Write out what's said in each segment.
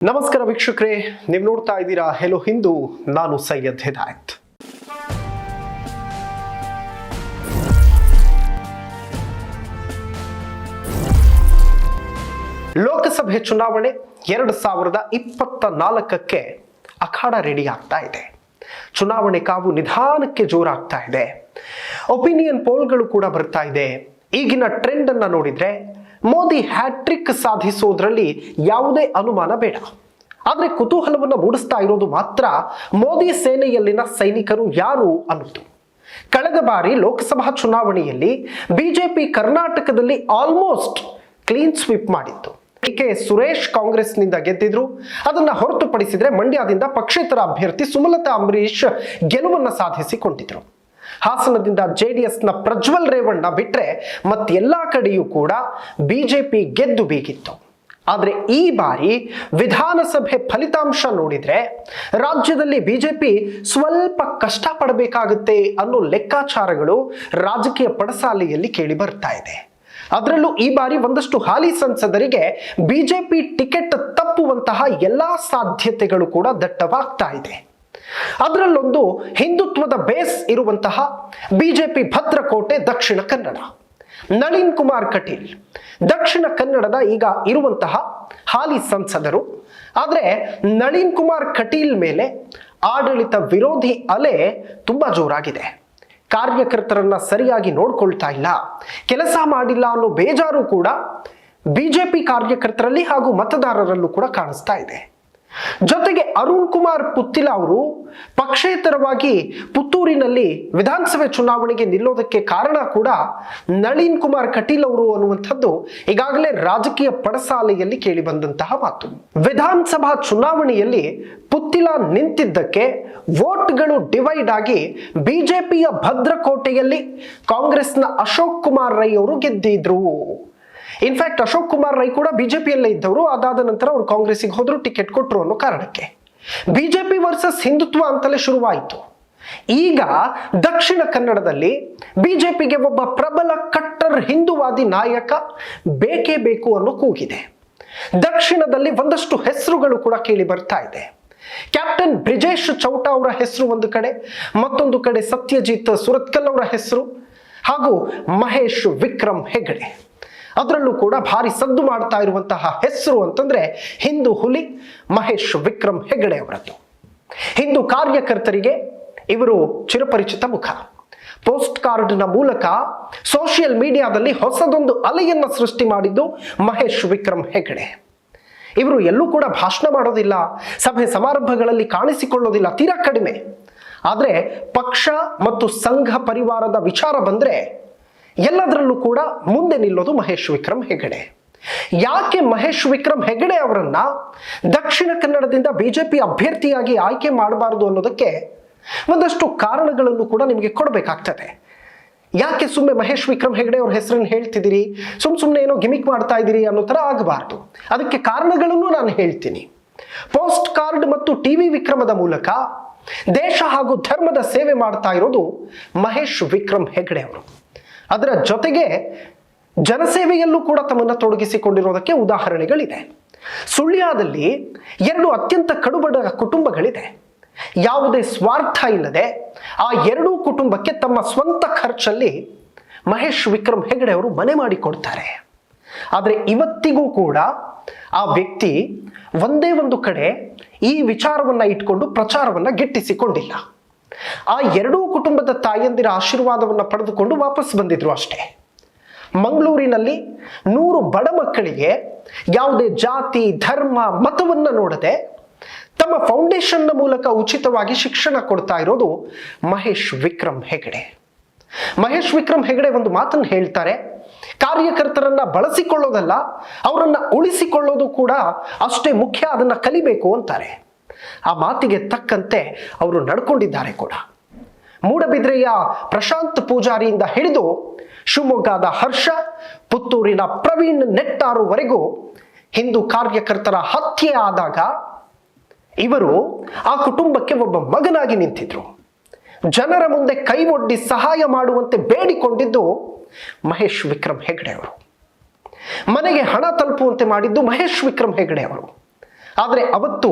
ನಮಸ್ಕಾರ ವೀಕ್ಷಕರೇ, ನೀವು ನೋಡ್ತಾ ಇದ್ದೀರಾ ಹೆಲೋ ಹಿಂದೂ. ನಾನು ಸೈಯದ್ ಹಿದಾಯತ್. ಲೋಕಸಭೆ ಚುನಾವಣೆ 2024ಕ್ಕೆ ಅಖಾಡ ರೆಡಿ ಆಗ್ತಾ ಇದೆ. ಚುನಾವಣೆ ಕಾವು ನಿಧಾನಕ್ಕೆ ಜೋರಾಗ್ತಾ ಇದೆ. ಒಪಿನಿಯನ್ ಪೋಲ್ಗಳು ಕೂಡ ಬರ್ತಾ ಇದೆ. ಈಗಿನ ಟ್ರೆಂಡ್ ಅನ್ನ ನೋಡಿದ್ರೆ ಮೋದಿ ಹ್ಯಾಟ್ರಿಕ್ ಸಾಧಿಸೋದ್ರಲ್ಲಿ ಯಾವುದೇ ಅನುಮಾನ ಬೇಡ. ಆದರೆ ಕುತೂಹಲವನ್ನು ಮೂಡಿಸ್ತಾ ಇರೋದು ಮಾತ್ರ ಮೋದಿ ಸೇನೆಯಲ್ಲಿನ ಸೈನಿಕರು ಯಾರು ಅನ್ನೋದು. ಕಳೆದ ಬಾರಿ ಲೋಕಸಭಾ ಚುನಾವಣೆಯಲ್ಲಿ ಬಿಜೆಪಿ ಕರ್ನಾಟಕದಲ್ಲಿ ಆಲ್ಮೋಸ್ಟ್ ಕ್ಲೀನ್ ಸ್ವೀಪ್ ಮಾಡಿತ್ತು. ಕೆ ಸುರೇಶ್ ಕಾಂಗ್ರೆಸ್ನಿಂದ ಗೆದ್ದಿದ್ರು. ಅದನ್ನ ಹೊರತುಪಡಿಸಿದ್ರೆ ಮಂಡ್ಯದಿಂದ ಪಕ್ಷೇತರ ಅಭ್ಯರ್ಥಿ ಸುಮಲತಾ ಅಂಬರೀಶ್ ಗೆಲುವನ್ನು ಸಾಧಿಸಿಕೊಂಡಿದ್ರು. ಹಾಸನದಿಂದ ಜೆಡಿಎಸ್ನ ಪ್ರಜ್ವಲ್ ರೇವಣ್ಣ ಬಿಟ್ರೆ ಮತ್ತೆಲ್ಲಾ ಕಡೆಯೂ ಕೂಡ ಬಿಜೆಪಿ ಗೆದ್ದು ಬೀಗಿತ್ತು. ಆದರೆ ಈ ಬಾರಿ ವಿಧಾನಸಭೆ ಫಲಿತಾಂಶ ನೋಡಿದ್ರೆ ರಾಜ್ಯದಲ್ಲಿ ಬಿಜೆಪಿ ಸ್ವಲ್ಪ ಕಷ್ಟ ಪಡಬೇಕಾಗುತ್ತೆ ಅನ್ನೋ ಲೆಕ್ಕಾಚಾರಗಳು ರಾಜಕೀಯ ಪಡಸಾಲೆಯಲ್ಲಿ ಕೇಳಿ ಬರ್ತಾ ಇದೆ. ಅದರಲ್ಲೂ ಈ ಬಾರಿ ಒಂದಷ್ಟು ಹಾಲಿ ಸಂಸದರಿಗೆ ಬಿಜೆಪಿ ಟಿಕೆಟ್ ತಪ್ಪುವಂತಹ ಎಲ್ಲಾ ಸಾಧ್ಯತೆಗಳು ಕೂಡ ದಟ್ಟವಾಗ್ತಾ ಇದೆ. ಅದರಲ್ಲೊಂದು ಹಿಂದುತ್ವದ ಬೇಸ್ ಇರುವಂತಹ ಬಿಜೆಪಿ ಭದ್ರಕೋಟೆ ದಕ್ಷಿಣ ಕನ್ನಡ. ನಳಿನ್ ಕುಮಾರ್ ಕಟೀಲ್ ದಕ್ಷಿಣ ಕನ್ನಡದ ಈಗ ಇರುವಂತಹ ಹಾಲಿ ಸಂಸದರು. ಆದರೆ ನಳಿನ್ ಕುಮಾರ್ ಕಟೀಲ್ ಮೇಲೆ ಆಡಳಿತ ವಿರೋಧಿ ಅಲೆ ತುಂಬಾ ಜೋರಾಗಿದೆ. ಕಾರ್ಯಕರ್ತರನ್ನ ಸರಿಯಾಗಿ ನೋಡ್ಕೊಳ್ತಾ ಇಲ್ಲ, ಕೆಲಸ ಮಾಡಿಲ್ಲ ಅನ್ನೋ ಬೇಜಾರು ಕೂಡ ಬಿಜೆಪಿ ಕಾರ್ಯಕರ್ತರಲ್ಲಿ ಹಾಗೂ ಮತದಾರರಲ್ಲೂ ಕೂಡ ಕಾಣಿಸ್ತಾ ಇದೆ. ಜೊತೆಗೆ ಅರುಣ್ ಕುಮಾರ್ ಪುತ್ತಿಲ ಅವರು ಪಕ್ಷೇತರವಾಗಿ ಪುತ್ತೂರಿನಲ್ಲಿ ವಿಧಾನಸಭೆ ಚುನಾವಣೆಗೆ ನಿಲ್ಲೋದಕ್ಕೆ ಕಾರಣ ಕೂಡ ನಳಿನ್ ಕುಮಾರ್ ಕಟೀಲ್ ಅವರು ಅನ್ನುವಂಥದ್ದು ಈಗಾಗಲೇ ರಾಜಕೀಯ ಪಡಸಾಲೆಯಲ್ಲಿ ಕೇಳಿ ಬಂದಂತಹ ಮಾತು. ವಿಧಾನಸಭಾ ಚುನಾವಣೆಯಲ್ಲಿ ಪುತ್ತಿಲ ನಿಂತಿದ್ದಕ್ಕೆ ವೋಟ್ಗಳು ಡಿವೈಡ್ ಆಗಿ ಬಿಜೆಪಿಯ ಭದ್ರಕೋಟೆಯಲ್ಲಿ ಕಾಂಗ್ರೆಸ್ನ ಅಶೋಕ್ ಕುಮಾರ್ ರೈ ಅವರು ಗೆದ್ದಿದ್ರು. ಇನ್ಫ್ಯಾಕ್ಟ್ ಅಶೋಕ್ ಕುಮಾರ್ ರೈ ಕೂಡ ಬಿಜೆಪಿಯಲ್ಲೇ ಇದ್ದವರು. ಅದಾದ ನಂತರ ಅವರು ಕಾಂಗ್ರೆಸ್ಸಿಗೆ ಹೋದ್ರು, ಟಿಕೆಟ್ ಕೊಟ್ಟರು ಅನ್ನೋ ಕಾರಣಕ್ಕೆ ಬಿಜೆಪಿ ವರ್ಸಸ್ ಹಿಂದುತ್ವ ಅಂತಲೇ ಶುರುವಾಯಿತು. ಈಗ ದಕ್ಷಿಣ ಕನ್ನಡದಲ್ಲಿ ಬಿಜೆಪಿಗೆ ಒಬ್ಬ ಪ್ರಬಲ ಕಟ್ಟರ್ ಹಿಂದೂವಾದಿ ನಾಯಕ ಬೇಕೇ ಬೇಕು ಅನ್ನೋ ಕೂಗಿದೆ. ದಕ್ಷಿಣದಲ್ಲಿ ಒಂದಷ್ಟು ಹೆಸರುಗಳು ಕೂಡ ಕೇಳಿ ಬರ್ತಾ ಇದೆ. ಕ್ಯಾಪ್ಟನ್ ಬ್ರಿಜೇಶ್ ಚೌಟಾ ಅವರ ಹೆಸರು ಒಂದು ಕಡೆ, ಮತ್ತೊಂದು ಕಡೆ ಸತ್ಯಜಿತ್ ಸುರತ್ಕಲ್ ಅವರ ಹೆಸರು, ಹಾಗೂ ಮಹೇಶ್ ವಿಕ್ರಮ್ ಹೆಗಡೆ. ಅದರಲ್ಲೂ ಕೂಡ ಭಾರಿ ಸದ್ದು ಮಾಡ್ತಾ ಇರುವಂತಹ ಹೆಸರು ಅಂತಂದ್ರೆ ಹಿಂದೂ ಹುಲಿ ಮಹೇಶ್ ವಿಕ್ರಮ್ ಹೆಗಡೆ ಅವರದ್ದು. ಹಿಂದೂ ಕಾರ್ಯಕರ್ತರಿಗೆ ಇವರು ಚಿರಪರಿಚಿತ ಮುಖ. ಪೋಸ್ಟ್ ಕಾರ್ಡ್ನ ಮೂಲಕ ಸೋಷಿಯಲ್ ಮೀಡಿಯಾದಲ್ಲಿ ಹೊಸದೊಂದು ಅಲೆಯನ್ನ ಸೃಷ್ಟಿ ಮಾಡಿದ್ದು ಮಹೇಶ್ ವಿಕ್ರಮ್ ಹೆಗಡೆ. ಇವರು ಎಲ್ಲೂ ಕೂಡ ಭಾಷಣ ಮಾಡೋದಿಲ್ಲ, ಸಭೆ ಸಮಾರಂಭಗಳಲ್ಲಿ ಕಾಣಿಸಿಕೊಳ್ಳೋದಿಲ್ಲ, ತೀರಾ ಕಡಿಮೆ. ಆದರೆ ಪಕ್ಷ ಮತ್ತು ಸಂಘ ಪರಿವಾರದ ವಿಚಾರ ಬಂದ್ರೆ ಎಲ್ಲದರಲ್ಲೂ ಕೂಡ ಮುಂದೆ ನಿಲ್ಲೋದು ಮಹೇಶ್ ವಿಕ್ರಮ್ ಹೆಗಡೆ. ಯಾಕೆ ಮಹೇಶ್ ವಿಕ್ರಮ್ ಹೆಗಡೆ ಅವರನ್ನ ದಕ್ಷಿಣ ಕನ್ನಡದಿಂದ ಬಿಜೆಪಿ ಅಭ್ಯರ್ಥಿಯಾಗಿ ಆಯ್ಕೆ ಮಾಡಬಾರದು ಅನ್ನೋದಕ್ಕೆ ಒಂದಷ್ಟು ಕಾರಣಗಳನ್ನು ಕೂಡ ನಿಮಗೆ ಕೊಡಬೇಕಾಗ್ತದೆ. ಯಾಕೆ ಸುಮ್ಮನೆ ಮಹೇಶ್ ವಿಕ್ರಮ್ ಹೆಗಡೆ ಅವ್ರ ಹೆಸರನ್ನು ಹೇಳ್ತಿದ್ದೀರಿ, ಸುಮ್ಮನೆ ಏನೋ ಗಿಮಿಕ್ ಮಾಡ್ತಾ ಇದ್ದೀರಿ ಅನ್ನೋ ತರ ಆಗಬಾರ್ದು. ಅದಕ್ಕೆ ಕಾರಣಗಳನ್ನು ನಾನು ಹೇಳ್ತೀನಿ. ಪೋಸ್ಟ್ ಕಾರ್ಡ್ ಮತ್ತು ಟಿವಿ ವಿಕ್ರಮದ ಮೂಲಕ ದೇಶ ಹಾಗೂ ಧರ್ಮದ ಸೇವೆ ಮಾಡ್ತಾ ಇರೋದು ಮಹೇಶ್ ವಿಕ್ರಮ್ ಹೆಗಡೆ ಅವರು. ಅದರ ಜೊತೆಗೆ ಜನಸೇವೆಯಲ್ಲೂ ಕೂಡ ತಮ್ಮನ್ನು ತೊಡಗಿಸಿಕೊಂಡಿರೋದಕ್ಕೆ ಉದಾಹರಣೆಗಳಿದೆ. ಸುಳ್ಯದಲ್ಲಿ 2 ಅತ್ಯಂತ ಕಡುಬಡ ಕುಟುಂಬಗಳಿದೆ. ಯಾವುದೇ ಸ್ವಾರ್ಥ ಇಲ್ಲದೆ ಆ 2 ಕುಟುಂಬಕ್ಕೆ ತಮ್ಮ ಸ್ವಂತ ಖರ್ಚಲ್ಲಿ ಮಹೇಶ್ ವಿಕ್ರಮ್ ಹೆಗಡೆ ಅವರು ಮನೆ ಮಾಡಿಕೊಡ್ತಾರೆ. ಆದರೆ ಇವತ್ತಿಗೂ ಕೂಡ ಆ ವ್ಯಕ್ತಿ ಒಂದೇ ಒಂದು ಕಡೆ ಈ ವಿಚಾರವನ್ನ ಇಟ್ಕೊಂಡು ಪ್ರಚಾರವನ್ನ ಗಿಟ್ಟಿಸಿಕೊಂಡಿಲ್ಲ. ಆ 2 ಕುಟುಂಬದ ತಾಯಂದಿರ ಆಶೀರ್ವಾದವನ್ನು ಪಡೆದುಕೊಂಡು ವಾಪಸ್ ಬಂದಿದ್ರು ಅಷ್ಟೇ. ಮಂಗಳೂರಿನಲ್ಲಿ 100 ಬಡ ಮಕ್ಕಳಿಗೆ ಯಾವುದೇ ಜಾತಿ ಧರ್ಮ ಮತವನ್ನ ನೋಡದೆ ತಮ್ಮ ಫೌಂಡೇಶನ್ನ ಮೂಲಕ ಉಚಿತವಾಗಿ ಶಿಕ್ಷಣ ಕೊಡ್ತಾ ಇರೋದು ಮಹೇಶ್ ವಿಕ್ರಮ್ ಹೆಗಡೆ. ಮಹೇಶ್ ವಿಕ್ರಮ್ ಹೆಗಡೆ ಒಂದು ಮಾತನ್ನು ಹೇಳ್ತಾರೆ, ಕಾರ್ಯಕರ್ತರನ್ನ ಬಳಸಿಕೊಳ್ಳೋದಲ್ಲ, ಅವರನ್ನ ಉಳಿಸಿಕೊಳ್ಳೋದು ಕೂಡ ಅಷ್ಟೇ ಮುಖ್ಯ, ಅದನ್ನ ಕಲಿಬೇಕು ಅಂತಾರೆ. ಆ ಮಾತಿಗೆ ತಕ್ಕಂತೆ ಅವರು ನಡ್ಕೊಂಡಿದ್ದಾರೆ ಕೂಡ. ಮೂಡಬಿದ್ರೆಯ ಪ್ರಶಾಂತ್ ಪೂಜಾರಿಯಿಂದ ಹಿಡಿದು ಶಿವಮೊಗ್ಗದ ಹರ್ಷ, ಪುತ್ತೂರಿನ ಪ್ರವೀಣ್ ನೆಟ್ಟಾರುವರೆಗೂ ಹಿಂದೂ ಕಾರ್ಯಕರ್ತರ ಹತ್ಯೆ ಆದಾಗ ಇವರು ಆ ಕುಟುಂಬಕ್ಕೆ ಒಬ್ಬ ಮಗನಾಗಿ ನಿಂತಿದ್ರು. ಜನರ ಮುಂದೆ ಕೈ ಒಡ್ಡಿ ಸಹಾಯ ಮಾಡುವಂತೆ ಬೇಡಿಕೊಂಡಿದ್ದು ಮಹೇಶ್ ವಿಕ್ರಮ್ ಹೆಗಡೆ ಅವರು. ಮನೆಗೆ ಹಣ ತಲುಪುವಂತೆ ಮಾಡಿದ್ದು ಮಹೇಶ್ ವಿಕ್ರಮ್ ಹೆಗಡೆ ಅವರು. ಆದರೆ ಅವತ್ತು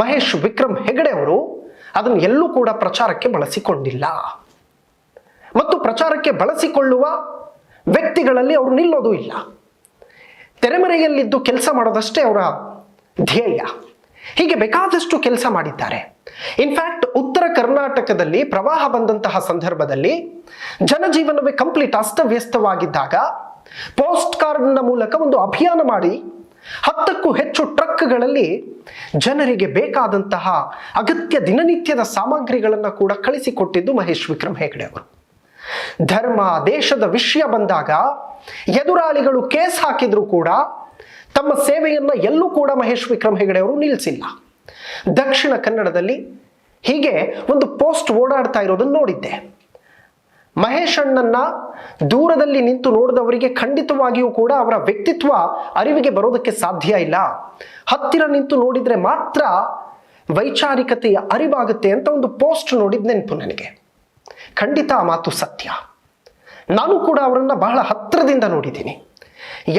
ಮಹೇಶ್ ವಿಕ್ರಮ್ ಹೆಗಡೆ ಅವರು ಅದನ್ನು ಎಲ್ಲೂ ಕೂಡ ಪ್ರಚಾರಕ್ಕೆ ಬಳಸಿಕೊಂಡಿಲ್ಲ. ಮತ್ತು ಪ್ರಚಾರಕ್ಕೆ ಬಳಸಿಕೊಳ್ಳುವ ವ್ಯಕ್ತಿಗಳಲ್ಲಿ ಅವರು ನಿಲ್ಲೋದು ಇಲ್ಲ. ತೆರೆಮರೆಯಲ್ಲಿದ್ದು ಕೆಲಸ ಮಾಡೋದಷ್ಟೇ ಅವರ ಧ್ಯೇಯ. ಹೀಗೆ ಬೇಕಾದಷ್ಟು ಕೆಲಸ ಮಾಡಿದ್ದಾರೆ. ಇನ್ಫ್ಯಾಕ್ಟ್ ಉತ್ತರ ಕರ್ನಾಟಕದಲ್ಲಿ ಪ್ರವಾಹ ಬಂದಂತಹ ಸಂದರ್ಭದಲ್ಲಿ ಜನಜೀವನವೇ ಕಂಪ್ಲೀಟ್ ಅಸ್ತವ್ಯಸ್ತವಾಗಿದ್ದಾಗ ಪೋಸ್ಟ್ ಕಾರ್ಡ್ನ ಮೂಲಕ ಒಂದು ಅಭಿಯಾನ ಮಾಡಿ 10ಕ್ಕೂ ಹೆಚ್ಚು ಟ್ರಕ್ಗಳಲ್ಲಿ ಜನರಿಗೆ ಬೇಕಾದಂತಹ ಅಗತ್ಯ ದಿನನಿತ್ಯದ ಸಾಮಗ್ರಿಗಳನ್ನು ಕೂಡ ಕಳಿಸಿಕೊಟ್ಟಿದ್ದು ಮಹೇಶ್ ವಿಕ್ರಮ್ ಹೆಗಡೆ ಅವರು. ಧರ್ಮ ದೇಶದ ವಿಷಯ ಬಂದಾಗ ಎದುರಾಳಿಗಳು ಕೇಸ್ ಹಾಕಿದ್ರು ಕೂಡ ತಮ್ಮ ಸೇವೆಯನ್ನ ಎಲ್ಲೂ ಕೂಡ ಮಹೇಶ್ ವಿಕ್ರಮ್ ಹೆಗಡೆ ಅವರು ನಿಲ್ಲಿಸಿಲ್ಲ. ದಕ್ಷಿಣ ಕನ್ನಡದಲ್ಲಿ ಹೀಗೆ ಒಂದು ಪೋಸ್ಟ್ ಓಡಾಡ್ತಾ ಇರೋದನ್ನು ನೋಡಿದ್ದೆ. ಮಹೇಶ್ ಅಣ್ಣನ್ನ ದೂರದಲ್ಲಿ ನಿಂತು ನೋಡಿದವರಿಗೆ ಖಂಡಿತವಾಗಿಯೂ ಕೂಡ ಅವರ ವ್ಯಕ್ತಿತ್ವ ಅರಿವಿಗೆ ಬರೋದಕ್ಕೆ ಸಾಧ್ಯ ಇಲ್ಲ. ಹತ್ತಿರ ನಿಂತು ನೋಡಿದ್ರೆ ಮಾತ್ರ ವೈಚಾರಿಕತೆಯ ಅರಿವಾಗುತ್ತೆ ಅಂತ ಒಂದು ಪೋಸ್ಟ್ ನೋಡಿದ ನೆನಪು ನನಗೆ. ಖಂಡಿತ ಆ ಮಾತು ಸತ್ಯ. ನಾನು ಕೂಡ ಅವರನ್ನ ಬಹಳ ಹತ್ತಿರದಿಂದ ನೋಡಿದ್ದೀನಿ.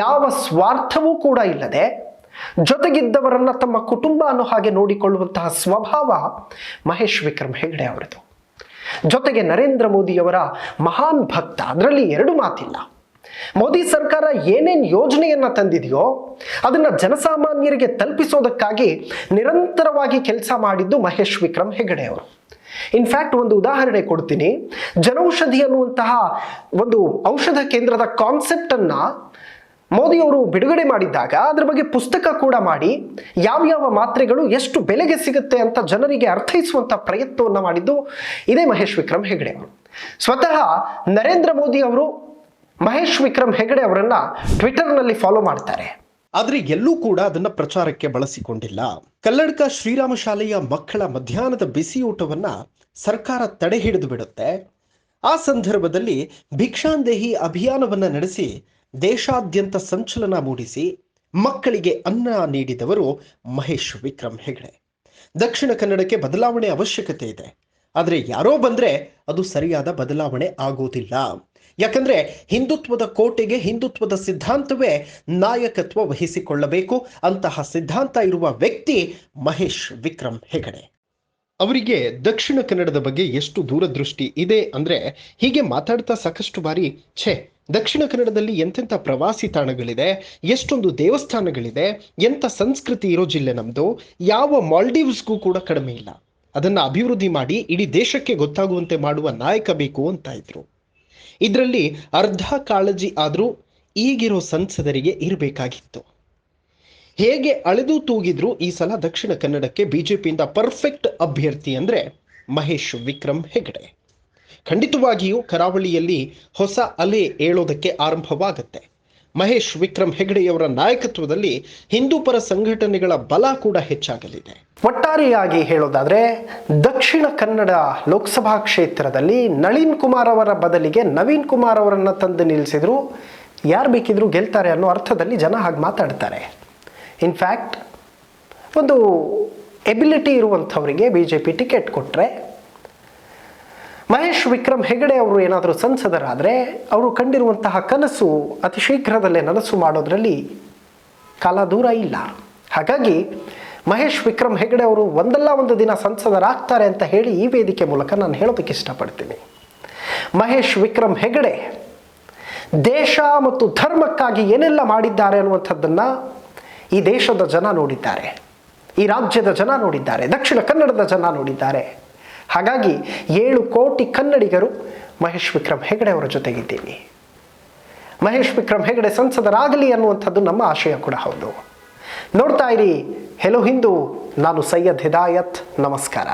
ಯಾವ ಸ್ವಾರ್ಥವೂ ಕೂಡ ಇಲ್ಲದೆ ಜೊತೆಗಿದ್ದವರನ್ನ ತಮ್ಮ ಕುಟುಂಬ ಅನ್ನೋ ಹಾಗೆ ನೋಡಿಕೊಳ್ಳುವಂತಹ ಸ್ವಭಾವ ಮಹೇಶ್ ವಿಕ್ರಮ್ ಹೆಗಡೆ ಅವರದು. ಜೊತೆಗೆ ನರೇಂದ್ರ ಮೋದಿಯವರ ಮಹಾನ್ ಭಕ್ತ, ಅದರಲ್ಲಿ ಎರಡು ಮಾತಿಲ್ಲ. ಮೋದಿ ಸರ್ಕಾರ ಏನೇನು ಯೋಜನೆಯನ್ನ ತಂದಿದೆಯೋ ಅದನ್ನ ಜನಸಾಮಾನ್ಯರಿಗೆ ತಲುಪಿಸೋದಕ್ಕಾಗಿ ನಿರಂತರವಾಗಿ ಕೆಲಸ ಮಾಡಿದ್ದು ಮಹೇಶ್ ವಿಕ್ರಮ್ ಹೆಗಡೆ ಅವರು. ಇನ್ಫ್ಯಾಕ್ಟ್ ಒಂದು ಉದಾಹರಣೆ ಕೊಡ್ತೀನಿ. ಜನೌಷಧಿ ಅನ್ನುವಂತಹ ಒಂದು ಔಷಧ ಕೇಂದ್ರದ ಕಾನ್ಸೆಪ್ಟ್ ಅನ್ನ ಮೋದಿಯವರು ಬಿಡುಗಡೆ ಮಾಡಿದ್ದಾಗ ಅದ್ರ ಬಗ್ಗೆ ಪುಸ್ತಕ ಕೂಡ ಮಾಡಿ ಯಾವ್ಯಾವ ಮಾತ್ರೆಗಳು ಎಷ್ಟು ಬೆಲೆಗೆ ಸಿಗುತ್ತೆ ಅಂತ ಜನರಿಗೆ ಅರ್ಥೈಸುವಂತಹ ಪ್ರಯತ್ನವನ್ನ ಮಾಡಿದ್ದು ಇದೇ ಮಹೇಶ್ ವಿಕ್ರಮ್ ಹೆಗಡೆ ಅವರು. ಸ್ವತಃ ನರೇಂದ್ರ ಮೋದಿ ಅವರು ಮಹೇಶ್ ವಿಕ್ರಮ್ ಹೆಗಡೆ ಅವರನ್ನ ಟ್ವಿಟರ್ನಲ್ಲಿ ಫಾಲೋ ಮಾಡ್ತಾರೆ. ಆದ್ರೆ ಎಲ್ಲೂ ಕೂಡ ಅದನ್ನ ಪ್ರಚಾರಕ್ಕೆ ಬಳಸಿಕೊಂಡಿಲ್ಲ. ಕಲ್ಲಡ್ಕ ಶ್ರೀರಾಮ ಶಾಲೆಯ ಮಕ್ಕಳ ಮಧ್ಯಾಹ್ನದ ಬಿಸಿಯೂಟವನ್ನ ಸರ್ಕಾರ ತಡೆ ಹಿಡಿದು ಬಿಡುತ್ತೆ. ಆ ಸಂದರ್ಭದಲ್ಲಿ ಭಿಕ್ಷಾಂದೇಹಿ ಅಭಿಯಾನವನ್ನ ನಡೆಸಿ ದೇಶಾದ್ಯಂತ ಸಂಚಲನ ಮೂಡಿಸಿ ಮಕ್ಕಳಿಗೆ ಅನ್ನ ನೀಡಿದವರು ಮಹೇಶ್ ವಿಕ್ರಮ್ ಹೆಗಡೆ. ದಕ್ಷಿಣ ಕನ್ನಡಕ್ಕೆ ಬದಲಾವಣೆ ಅವಶ್ಯಕತೆ ಇದೆ. ಆದ್ರೆ ಯಾರೋ ಬಂದ್ರೆ ಅದು ಸರಿಯಾದ ಬದಲಾವಣೆ ಆಗೋದಿಲ್ಲ. ಯಾಕಂದ್ರೆ ಹಿಂದುತ್ವದ ಕೋಟೆಗೆ ಹಿಂದುತ್ವದ ಸಿದ್ಧಾಂತವೇ ನಾಯಕತ್ವ ವಹಿಸಿಕೊಳ್ಳಬೇಕು. ಅಂತಹ ಸಿದ್ಧಾಂತ ಇರುವ ವ್ಯಕ್ತಿ ಮಹೇಶ್ ವಿಕ್ರಮ್ ಹೆಗಡೆ. ಅವರಿಗೆ ದಕ್ಷಿಣ ಕನ್ನಡದ ಬಗ್ಗೆ ಎಷ್ಟು ದೂರದೃಷ್ಟಿ ಇದೆ ಅಂದ್ರೆ ಹೀಗೆ ಮಾತಾಡ್ತಾ ಸಾಕಷ್ಟು ಬಾರಿ ದಕ್ಷಿಣ ಕನ್ನಡದಲ್ಲಿ ಎಂತೆಂಥ ಪ್ರವಾಸಿ ತಾಣಗಳಿದೆ, ಎಷ್ಟೊಂದು ದೇವಸ್ಥಾನಗಳಿದೆ, ಎಂಥ ಸಂಸ್ಕೃತಿ ಇರೋ ಜಿಲ್ಲೆ ನಮ್ದು, ಯಾವ ಮಾಲ್ಡೀವ್ಸ್ಗೂ ಕೂಡ ಕಡಿಮೆ ಇಲ್ಲ. ಅದನ್ನ ಅಭಿವೃದ್ಧಿ ಮಾಡಿ ಇಡೀ ದೇಶಕ್ಕೆ ಗೊತ್ತಾಗುವಂತೆ ಮಾಡುವ ನಾಯಕ ಬೇಕು ಅಂತ ಇದ್ರು. ಇದರಲ್ಲಿ ಅರ್ಧ ಕಾಳಜಿ ಆದ್ರೂ ಈಗಿರೋ ಸಂಸದರಿಗೆ ಇರಬೇಕಾಗಿತ್ತು. ಹೇಗೆ ಅಳೆದು ತೂಗಿದ್ರು ಈ ಸಲ ದಕ್ಷಿಣ ಕನ್ನಡಕ್ಕೆ ಬಿಜೆಪಿಯಿಂದ ಪರ್ಫೆಕ್ಟ್ ಅಭ್ಯರ್ಥಿ ಅಂದ್ರೆ ಮಹೇಶ್ ವಿಕ್ರಮ್ ಹೆಗಡೆ. ಖಂಡಿತವಾಗಿಯೂ ಕರಾವಳಿಯಲ್ಲಿ ಹೊಸ ಅಲೆ ಏಳೋದಕ್ಕೆ ಆರಂಭವಾಗುತ್ತೆ. ಮಹೇಶ್ ವಿಕ್ರಮ್ ಹೆಗಡೆಯವರ ನಾಯಕತ್ವದಲ್ಲಿ ಹಿಂದೂ ಪರ ಸಂಘಟನೆಗಳ ಬಲ ಕೂಡ ಹೆಚ್ಚಾಗಲಿದೆ. ಒಟ್ಟಾರೆಯಾಗಿ ಹೇಳೋದಾದ್ರೆ ದಕ್ಷಿಣ ಕನ್ನಡ ಲೋಕಸಭಾ ಕ್ಷೇತ್ರದಲ್ಲಿ ನಳಿನ್ ಕುಮಾರ್ ಅವರ ಬದಲಿಗೆ ನವೀನ್ ಕುಮಾರ್ ಅವರನ್ನ ತಂದು ನಿಲ್ಲಿಸಿದ್ರು ಯಾರು ಬೇಕಿದ್ರು ಗೆಲ್ತಾರೆ ಅನ್ನೋ ಅರ್ಥದಲ್ಲಿ ಜನ ಹಾಗೆ ಮಾತಾಡ್ತಾರೆ. ಇನ್ಫ್ಯಾಕ್ಟ್ ಒಂದು ಎಬಿಲಿಟಿ ಇರುವಂಥವರಿಗೆ ಬಿಜೆಪಿ ಟಿಕೆಟ್ ಕೊಟ್ಟರೆ ಮಹೇಶ್ ವಿಕ್ರಮ್ ಹೆಗಡೆ ಅವರು ಏನಾದರೂ ಸಂಸದರಾದರೆ ಅವರು ಕಂಡಿರುವಂತಹ ಕನಸು ಅತಿ ಶೀಘ್ರದಲ್ಲೇ ನನಸು ಮಾಡೋದ್ರಲ್ಲಿ ಕಾಲ ದೂರ ಇಲ್ಲ. ಹಾಗಾಗಿ ಮಹೇಶ್ ವಿಕ್ರಮ್ ಹೆಗಡೆ ಅವರು ಒಂದಲ್ಲ ಒಂದು ದಿನ ಸಂಸದರಾಗ್ತಾರೆ ಅಂತ ಹೇಳಿ ಈ ವೇದಿಕೆ ಮೂಲಕ ನಾನು ಹೇಳೋದಕ್ಕೆ ಇಷ್ಟಪಡ್ತೀನಿ. ಮಹೇಶ್ ವಿಕ್ರಮ್ ಹೆಗಡೆ ದೇಶ ಮತ್ತು ಧರ್ಮಕ್ಕಾಗಿ ಏನೆಲ್ಲ ಮಾಡಿದ್ದಾರೆ ಅನ್ನುವಂಥದ್ದನ್ನು ಈ ದೇಶದ ಜನ ನೋಡಿದ್ದಾರೆ, ಈ ರಾಜ್ಯದ ಜನ ನೋಡಿದ್ದಾರೆ, ದಕ್ಷಿಣ ಕನ್ನಡದ ಜನ ನೋಡಿದ್ದಾರೆ. ಹಾಗಾಗಿ 7 ಕೋಟಿ ಕನ್ನಡಿಗರು ಮಹೇಶ್ ವಿಕ್ರಮ್ ಹೆಗಡೆ ಅವರ ಜೊತೆಗಿದ್ದೀವಿ. ಮಹೇಶ್ ವಿಕ್ರಮ್ ಹೆಗಡೆ ಸಂಸದರಾಗಲಿ ಅನ್ನುವಂಥದ್ದು ನಮ್ಮ ಆಶಯ ಕೂಡ ಹೌದು. ನೋಡ್ತಾ ಇರಿ ಹೆಲೋ ಹಿಂದೂ. ನಾನು ಸೈಯದ್ ಹಿದಾಯತ್. ನಮಸ್ಕಾರ.